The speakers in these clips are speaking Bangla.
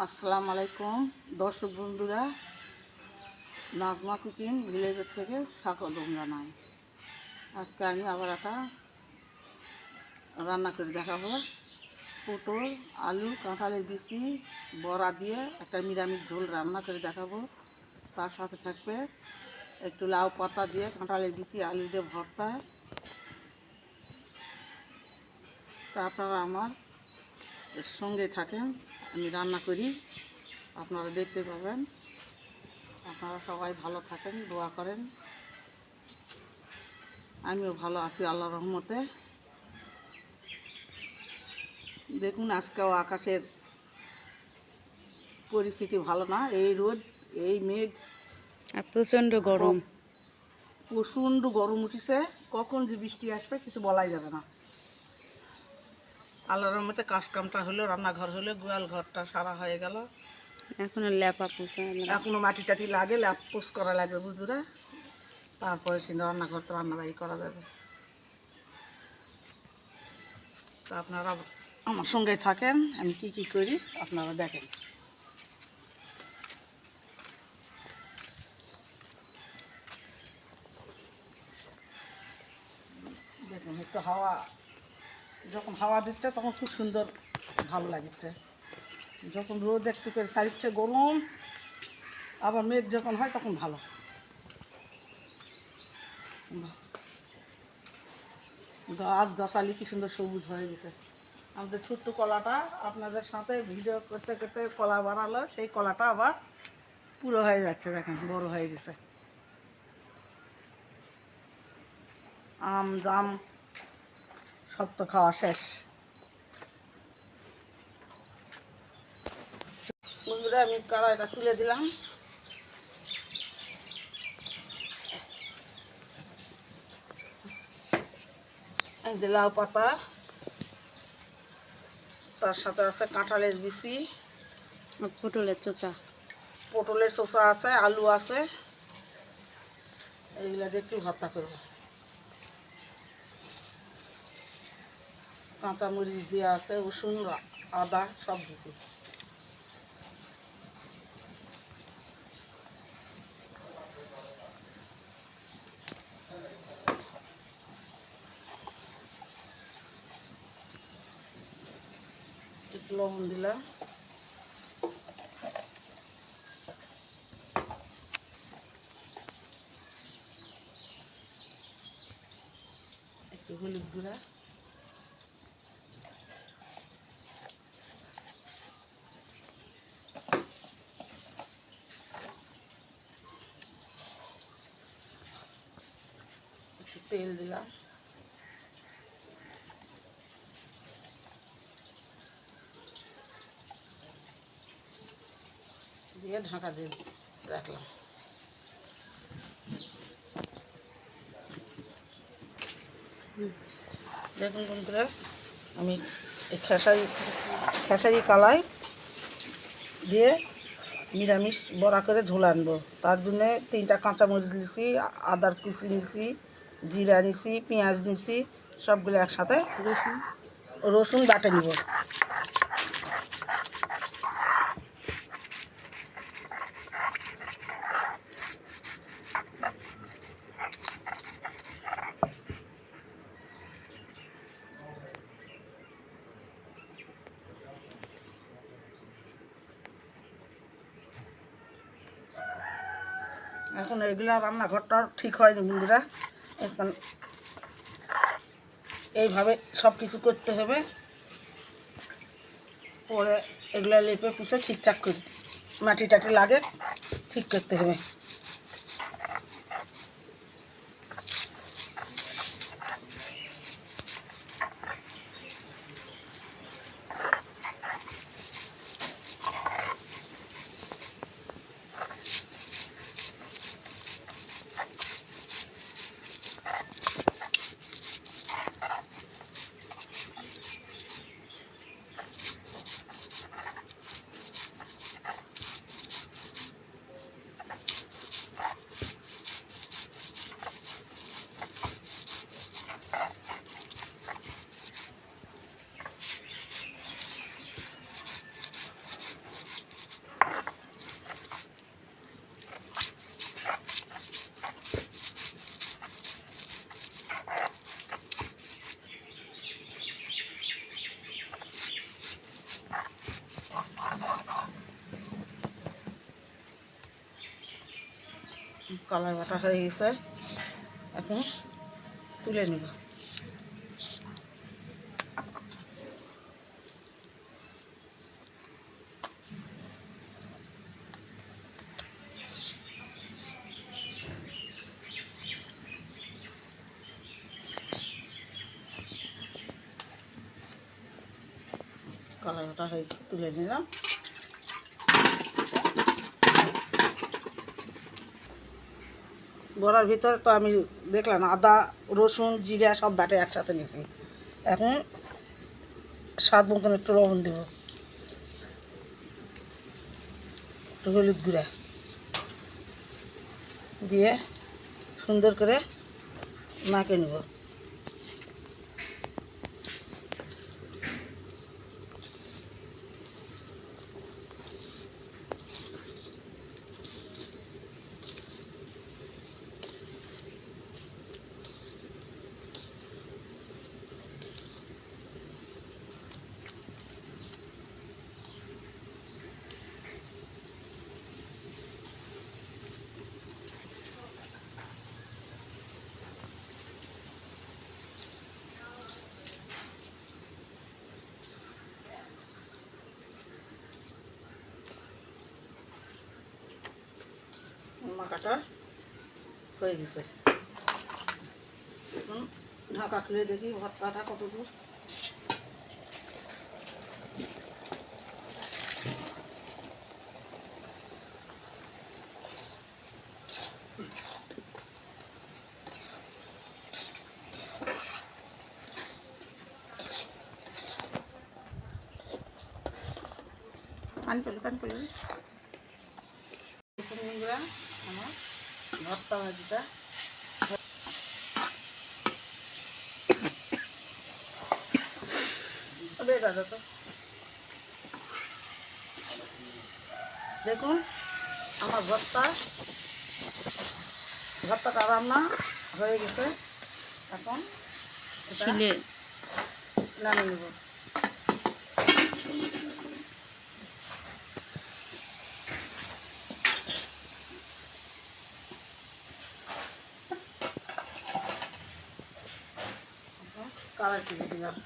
আসসালামু আলাইকুম দর্শক বন্ধুরা, নাজমা কুকিং ভিলেজের থেকে স্বাগতম জানাই। আজকে আমি আবার একটা রান্না করে দেখাবো। পটল, আলু, কাঁঠালের বিচি, বড়া দিয়ে একটা নিরামিষ ঝোল রান্না করে দেখাবো। তার সাথে থাকবে একটু লাউ পাতা দিয়ে কাঁঠালের বিচি আলু দিয়ে ভর্তা। তা আপনারা আমার এর সঙ্গে থাকেন, আমি রান্না করি, আপনারা দেখতে পাবেন। আপনারা সবাই ভালো থাকেন, দোয়া করেন। আমিও ভালো আছি আল্লাহর রহমতে। দেখুন আজকেও আকাশের পরিস্থিতি ভালো না, এই রোদ, এই মেঘ আর প্রচণ্ড গরম। প্রচণ্ড গরম উঠেছে। কখন যে বৃষ্টি আসবে কিছু বলাই যাবে না। আল্লাহর রহমতে কাজ কামটা হলো, রান্নাঘর হলো, গোয়াল ঘরটা সারা হয়ে গেল। এখনো ল্যাপা পোষা এখনো মাটি টাটি লাগে, ল্যাপ পোস করা লাগবে বুঝুরা। তারপরে সে রান্নাঘর তো রান্নাবাড়ি করা যাবে। তা আপনারা আমার সঙ্গে থাকেন, আমি কি কি করি আপনারা দেখেন। দেখুন একটু হাওয়া, যখন হাওয়া দিচ্ছে তখন খুব সুন্দর ভালো লাগছে। যখন রোদ একটু করে ছাড়ছে গরম, আবার মেঘ যখন হয় তখন ভালো। গাছ গাছালি কি সুন্দর সবুজ হয়ে গেছে। আমাদের ছোট্ট কলাটা আপনাদের সাথে ভিডিও করতে করতে কলা বানালো, সেই কলাটা আবার পুরো হয়ে যাচ্ছে, দেখেন বড় হয়ে গেছে। আম জাম সব তো খাওয়া শেষ। বন্ধুরা আমি কড়াইটা তুলে দিলাম। এই যে লাউ পাতা, তার সাথে আছে কাঁঠালের বিচি, পটলের চোচা, পটলের চোষা আছে, আলু আছে, এইগুলা দিয়ে একটু ভর্তা করবো। কাঁচামরিচ দিয়ে আছে, রসুন আদা সব দিছি। একটু লবণ দিলাম, একটু হলুদ গুঁড়া, একটু তেল দিলাম, দিয়ে ঢাকা দিয়ে রাখলাম। দেখুন বন্ধুরা, আমি এই খেসারি কালাই দিয়ে নিরামিষ বড়া করে ঝোল আনবো। তার জন্যে 3টা কাঁচামরিচ নিছি, আদার কুচি নিছি, জিরা নিছি, পেঁয়াজ নিছি, সবগুলো একসাথে, রসুন বাটে নিব। এখন এগুলা রান্নাঘরটা ঠিক হয়নি বন্ধুরা, এখন এইভাবে সব কিছু করতে হবে। পরে এগুলো লেপে পুষে ঠিকঠাক করে মাটি টাটি লাগে ঠিক করতে হবে। কালাই বাটা হয়ে গেছে, এখন তুলে নিব। কালাই বাটা হয়ে গেছে, তুলে নিলাম। বড়ার ভিতরে তো আমি দেখলাম আদা রসুন জিরা সব বাটে একসাথে নিয়েছি। এখন স্বাদ মতন একটু লবণ দেব, একটু হলুদ গুঁড়া দিয়ে সুন্দর করে মাখিয়ে নেব। মাখাটা হয়ে গেছে, এখন ঢাকা খুলে দেখি ভর্তাটা কত দূর। পানি পেলে দেখুন বন্ধুরা, আমার ভর্তা ভাজিটা তো দেখুন আমার ভর্তাটা রান্না হয়ে গেছে। এখন এটা ছিলে নামিয়ে নেব। কালার তুলে দিলাম।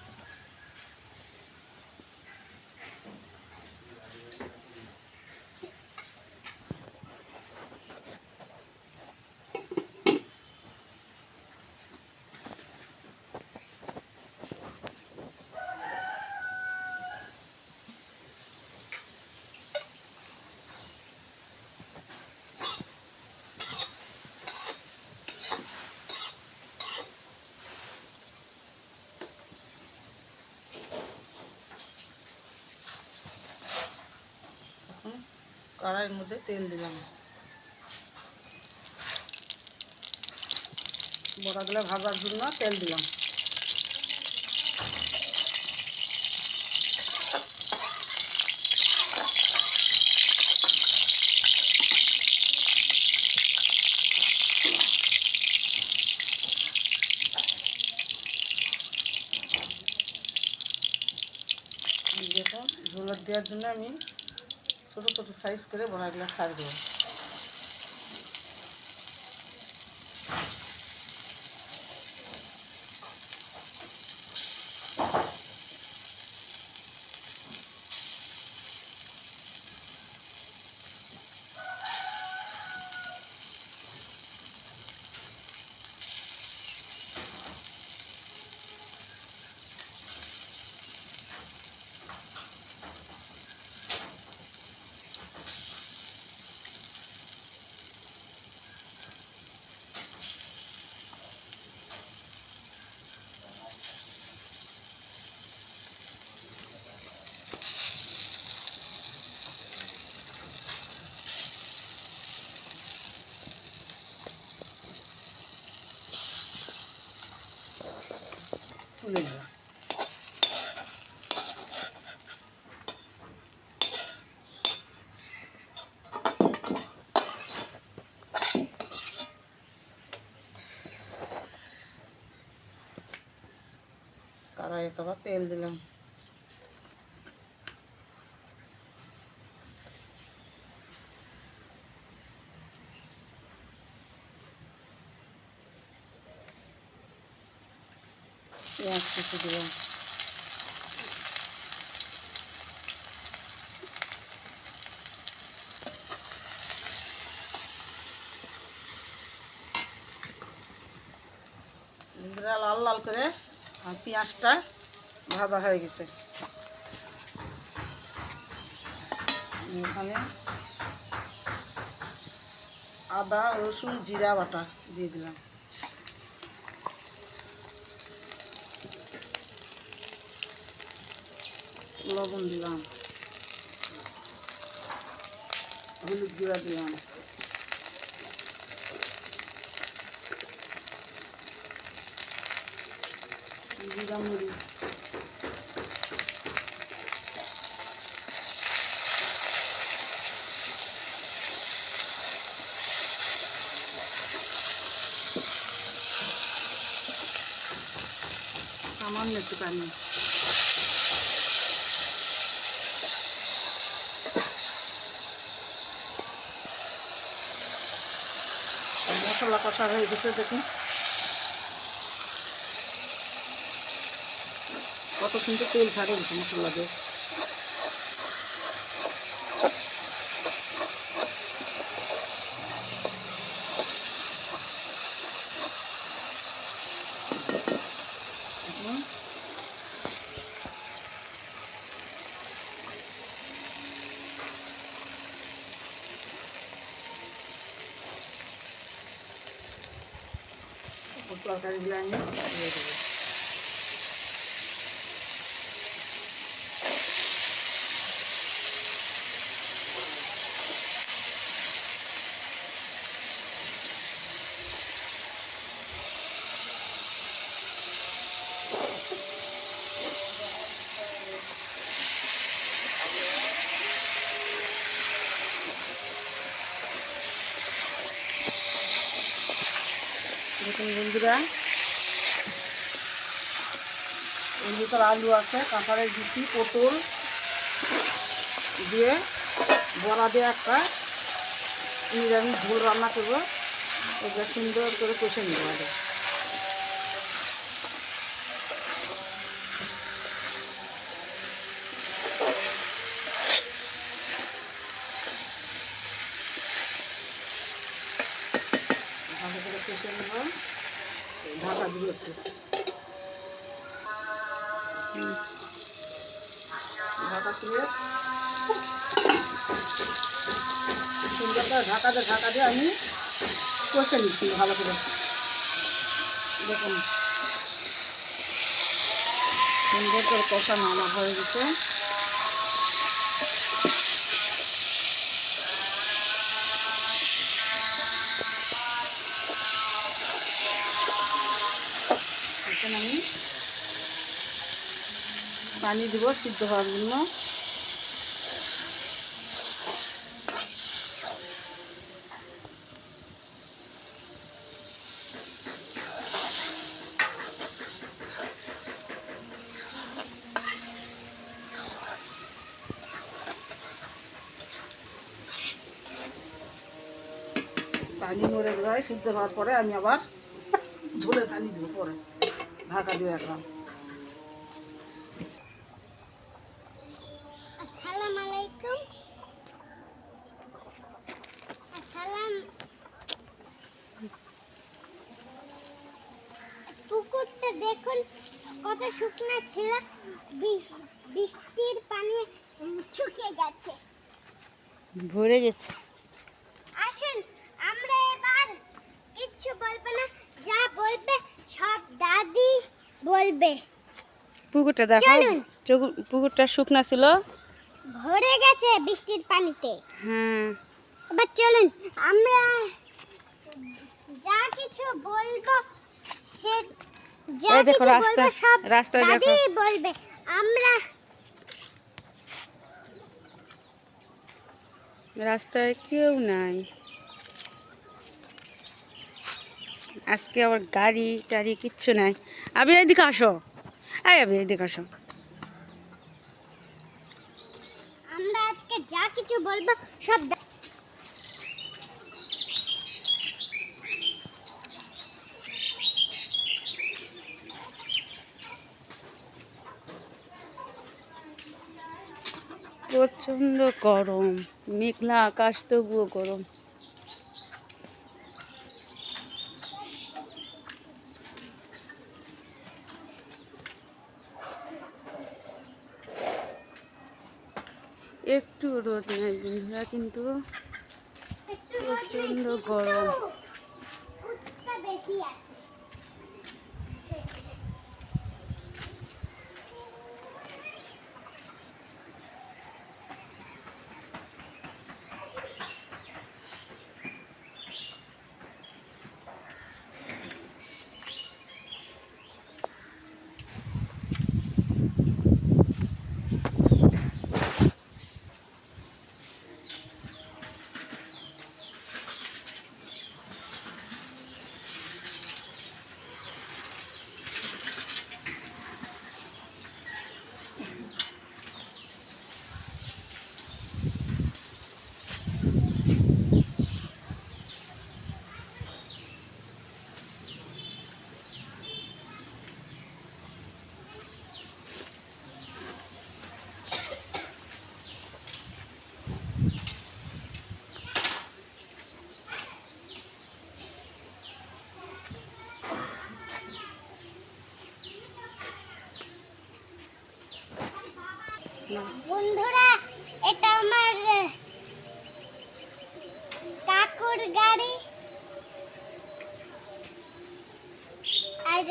কড়াইয়ের মধ্যে তেল দিলাম, বড়াগুলো ভাজার জন্য তেল দিলাম। দেখুন ঝোলার দেওয়ার জন্য আমি ছোটো ছোটো সাইজ করে বড়াগুলো ছাড় দেবো। তুলে নেব। কড়াইয়ে তো তেল দিলাম, পেঁয়াজ কুচি দেবো, লাল লাল করে আর পেঁয়াজটা ভাজা হয়ে গেছে। এখানে আদা রসুন জিরা বাটা দিয়ে দিলাম, লবণ দিলাম, হলুদ গুঁড়া দিলাম, জিরা মরিচ, সামান্য একটু পানি, মশলা কষা হয়ে গেছে। দেখুন কত কিন্তু তেল ছাড়ে গেছে মশলা দিয়ে। তরকারিগুলো আমি দিয়ে দেবো। দেখুন বন্ধুরা, এর ভিতর আলু আছে, কাঁঠালের বিচি, পটল দিয়ে বড়া দিয়ে একটা নিরামিষ ঝোল রান্না করবো। এটা সুন্দর করে কষে নেবো আগে। ভালো করে কষে নেব, ঢাকা দিব একটু, ঢাকা দিয়ে সুন্দর করে ঢাকা দিয়ে আমি কষে নিচ্ছি ভালো করে। দেখুন সুন্দর করে কষানো আমার হয়ে গেছে। এখন আমি পানি দিব সিদ্ধ হওয়ার জন্য। পানি নড়ে যায়, সিদ্ধ হওয়ার পরে আমি আবার ঝোলের পানি দিব, পরে ঢাকা দিয়ে রাখলাম। আসসালামু আলাইকুম। পুকুরটা দেখুন কত শুকনো ছিল, বৃষ্টির পানি শুকিয়ে গেছে, ভরে গেছে। আসুন আমরা এবার কিচ্ছু বলবো না, যা বলবে সব দাদি বলবে। পুকুরটা দেখো, পুকুরটা শুকনা ছিল, ভরে গেছে বৃষ্টির পানিতে। হ্যাঁ এবার চলুন আমরা যা কিছু বলবো সে যা এই দেখো কিছু রাস্তা, বলবো সব রাস্তা দেখো, দাদি বলবে। আমরা রাস্তায় কেউ নাই আজকে, আবার গাড়ি টাড়ি কিচ্ছু নাই। আবি এদিকে আসো, আবি এদিকে আসো। আমরা আজকে যা কিছু বলবো সব গরম, মেঘলা আকাশ তবুও গরম। একটু রোদ নেই বন্ধুরা, কিন্তু প্রচণ্ড গরম। রোদটা বেশি আছে। বন্ধুরা, এটা আমার কাকুর গাড়ি। আর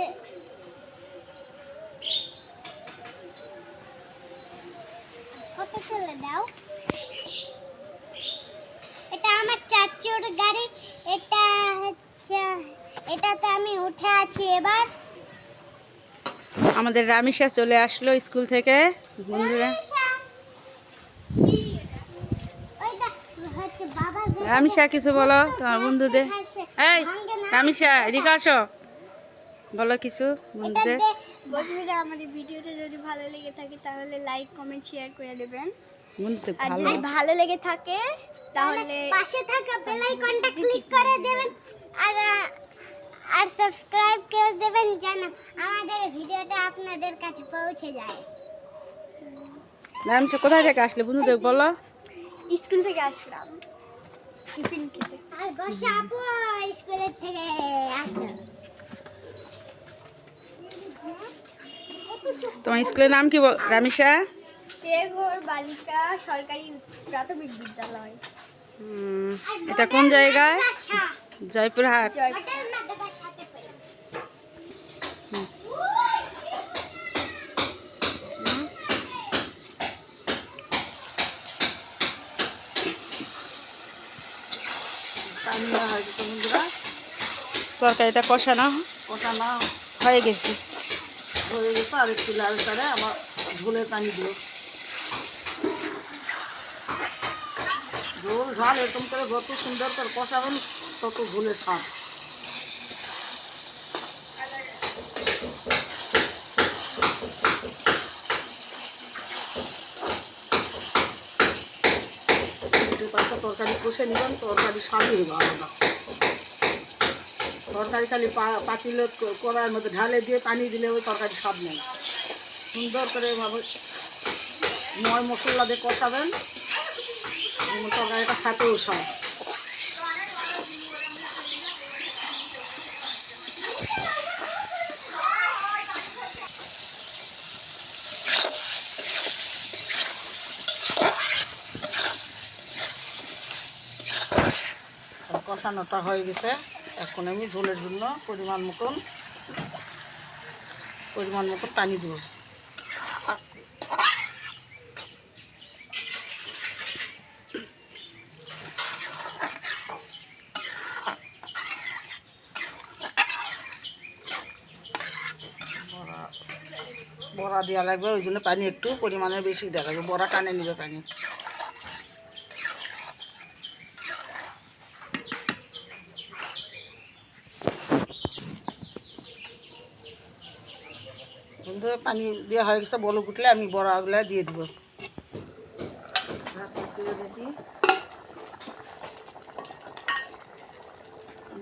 ফটো তুলে দাও। এটা আমার চাচুর গাড়ি। এটা হচ্ছে, এটাতে আমি উঠে আছি এবার। আমাদের রামিসা চলে আসলো স্কুল থেকে বন্ধুরা। রামিসা কিছু বলো তোমার বন্ধুদের। এই রামিসা, এদিকে আসো, বলো কিছু বন্ধুদের। বন্ধুরা, আমাদের ভিডিওটা যদি ভালো লেগে থাকে তাহলে লাইক, কমেন্ট, শেয়ার করে দেবেন। বন্ধুদের আর ভালো যদি ভালো লেগে থাকে তাহলে পাশে থাকা বেল আইকনটা ক্লিক করে দেবেন। আর আর সাবস্ক্রাইব করে দেবেন যেন আমাদের ভিডিওটা আপনাদের কাছে পৌঁছে যায়। রামিসা কোথায় থেকে আসলে বন্ধুদের বলো। স্কুল থেকে আসলাম টিফিন খেতে। আর বর্ষা আপু স্কুলের থেকে আসলো। তোমার স্কুলের নাম কি রামিসা? দেওঘর বালিকা সরকারি প্রাথমিক বিদ্যালয়। এটা কোন জায়গায়? জয়পুরহাট। তরকারিটা কষানো কষানো হয়ে গেছে। হয়ে গেছে, আর একটু লাল করে আবার ঝোলের পানি দিও। ঝোল ঝাল এরকম করে যত সুন্দর করে কষাবেন তত ঝোলের স্বাদ। তরকারি কষে নেবেন, তরকারি স্বাদই হবে আলাদা। তরকারি খালি পাতিলে কড়াইয়ের মধ্যে ঢালে দিয়ে পানি দিলে ওই তরকারি স্বাদ নেই। সুন্দর করে এভাবে ময় মশলা দিয়ে কষাবেন, তরকারিটা খেতেও স্বাদ। কষানোটা হয়ে গেছে, এখন আমি ঝোলের জন্য পরিমাণ মতন পানি দেবো। বড়া দেওয়া লাগবে, ওই জন্য পানি একটু পরিমাণে বেশি দেওয়া লাগবে, বড়া টানে নেবে পানি। বন্ধু, পানি দেওয়া হয়ে গেছে, বলক উঠলে আমি বড়াগুলো দিয়ে দেবো। দেখি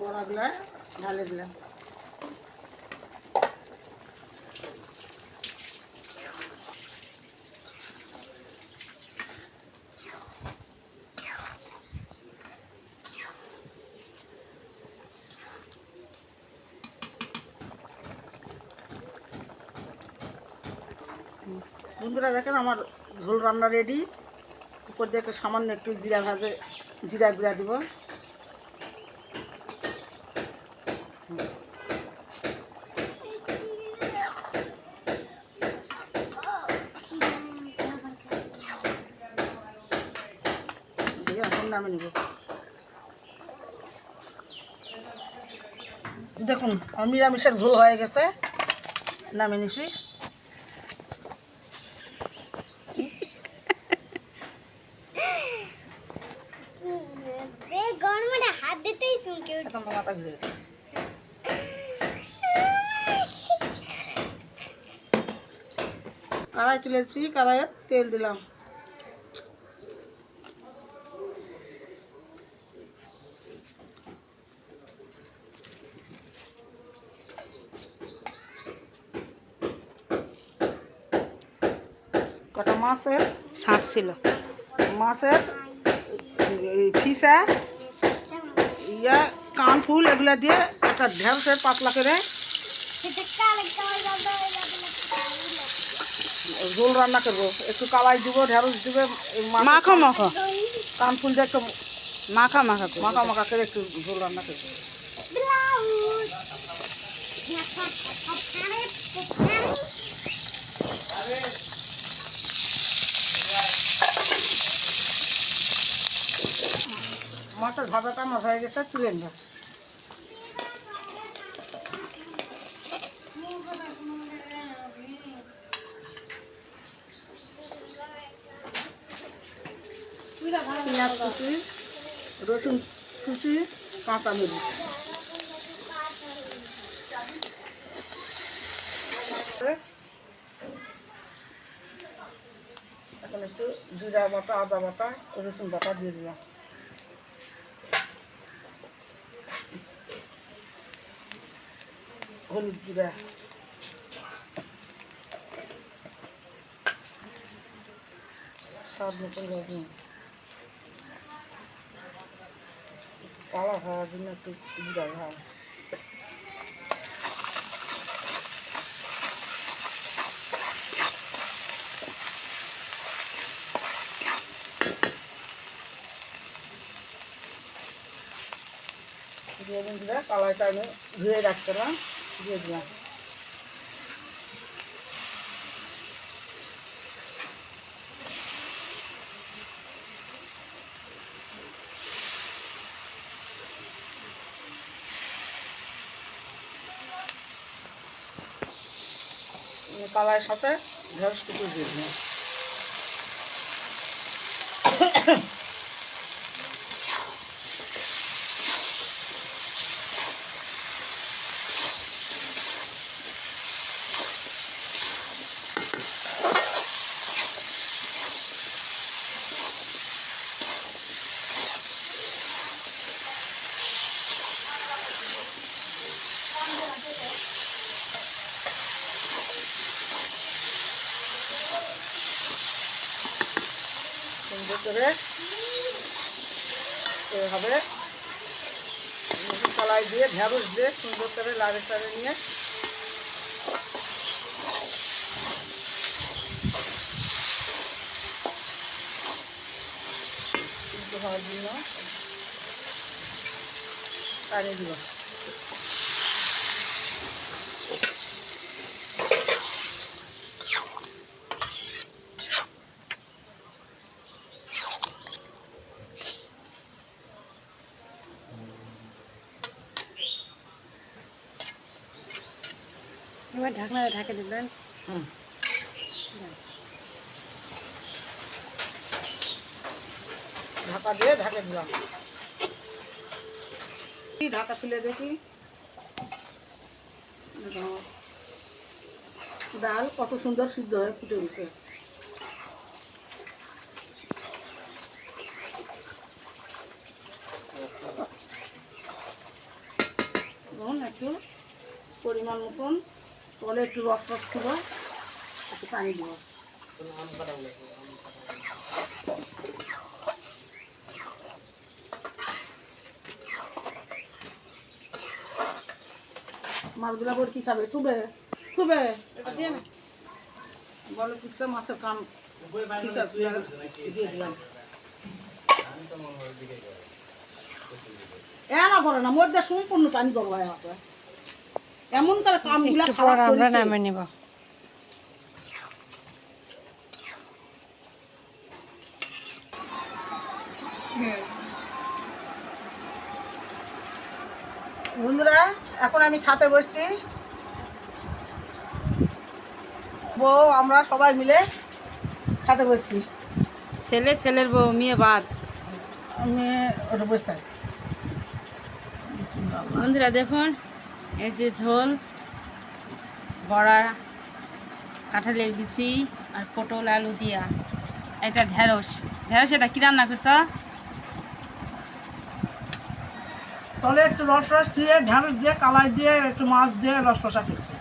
বড়াগুলা ঢালে দিলাম। বন্ধুরা দেখেন আমার ঝোল রান্না রেডি। উপর দিয়ে সামান্য একটু জিরা গুঁড়া দিব। দিয়ে এখন নামে নিব। দেখুন আমার নিরামিষের ঝোল হয়ে গেছে, নামে নিছি। গরমে হাত দিতেই চুলকে এখন তো মাথা ঘুরে গেছে। কড়াই তুলেছি, কড়াইয়ে তেল দিলাম। কটা মাছের ছাঁট ছিল। মাছের ফিসা ইয়া কান ফুল এগুলা দিয়ে একটা ঢেঁড়সের পাতলা করে ঝোল রান্না করবো। একটু কালাই দিব, ঢেঁড়স দিব, মাখো মাখো কান ফুল দিয়ে একটু মাখা মাখা করো। মাখা মাখা করে একটু ঝোল রান্না করবো। মাছের ভাজাটা আমার হয়ে গেছে, তুলে নিলাম। পেঁয়াজ কুচি, রসুন কুচি, কাঁচা মরিচ, এখন একটু জিরা বাটা, আদা বাটা, রসুন বাটা দিয়ে দিলাম। হলুদ জিরা, স্বাদ মতন লবণ, কালা হওয়ার জন্য একটু জিরা ভাব, দিয়ে দিন জিরা। কালাইটা আমি ধুয়ে রাখছিলাম, দিয়ে দিলাম। কালাইয়ের সাথে ঢেঁড়স কুচি দিয়ে দিলাম। সুন্দর করে এভাবে কলাই দিয়ে ঢেঁড়স দিয়ে সুন্দর করে লাড়ে চাড়ে নিয়ে হওয়ার জন্য পানি দিব। এবার ঢাকনা ঢাকে দিবেন। ঢাকা দিয়ে ঢাকে দিলাম। ঢাকা খুলে দেখি ডাল কত সুন্দর সিদ্ধ হয়ে ফুটে উঠছে। একটু পরিমাণ মতন তলে একটু রস রস ছিল, একটু পানি দিব। মাছগুলা বড় কি খাবে? থুবে থুবে এটা দিয়ে না। বলো পিসা মাছের কান পিসা দিয়ে দিলাম। এনা করে না মধ্যে সম্পূর্ণ পানি জল হয়ে আছে এমন করে কামগুলা একটু পর খারাপ আমরা করেছে। নামে নিব। বন্ধুরা এখন আমি খাতে বসছি, বউ আমরা সবাই মিলে খাতে বসছি। ছেলের বউ মেয়ে বাদ। আমি ওটা বসতে বন্ধুরা দেখুন এই যে ঝোল, বড়া, কাঁঠালের বিচি আর পটল আলু দিয়া, এটা ঢেঁড়স। এটা কি রান্না করছ? তলে একটু রস রস দিয়ে ঢ্যাঁড়স দিয়ে কালাই দিয়ে একটু মাছ দিয়ে রস রসা করছি।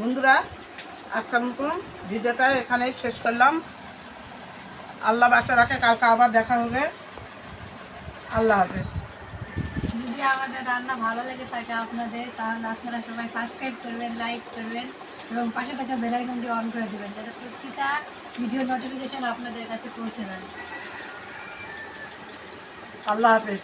বন্ধুরা আজকের মতন ভিডিওটা এখানেই শেষ করলাম। আল্লাহ বাচ্চা রাখে, কালকে আবার দেখা হবে। আল্লাহ হাফেজ। যদি আমাদের রান্না ভালো লেগে থাকে আপনাদের, তাহলে আপনারা সবাই সাবস্ক্রাইব করবেন, লাইক করবেন এবং পাশে থাকা বেল আইকনটি অন করে দেবেন, যাতে প্রতিটা ভিডিও নোটিফিকেশন আপনাদের কাছে পৌঁছে যায়। আল্লাহ হাফেজ।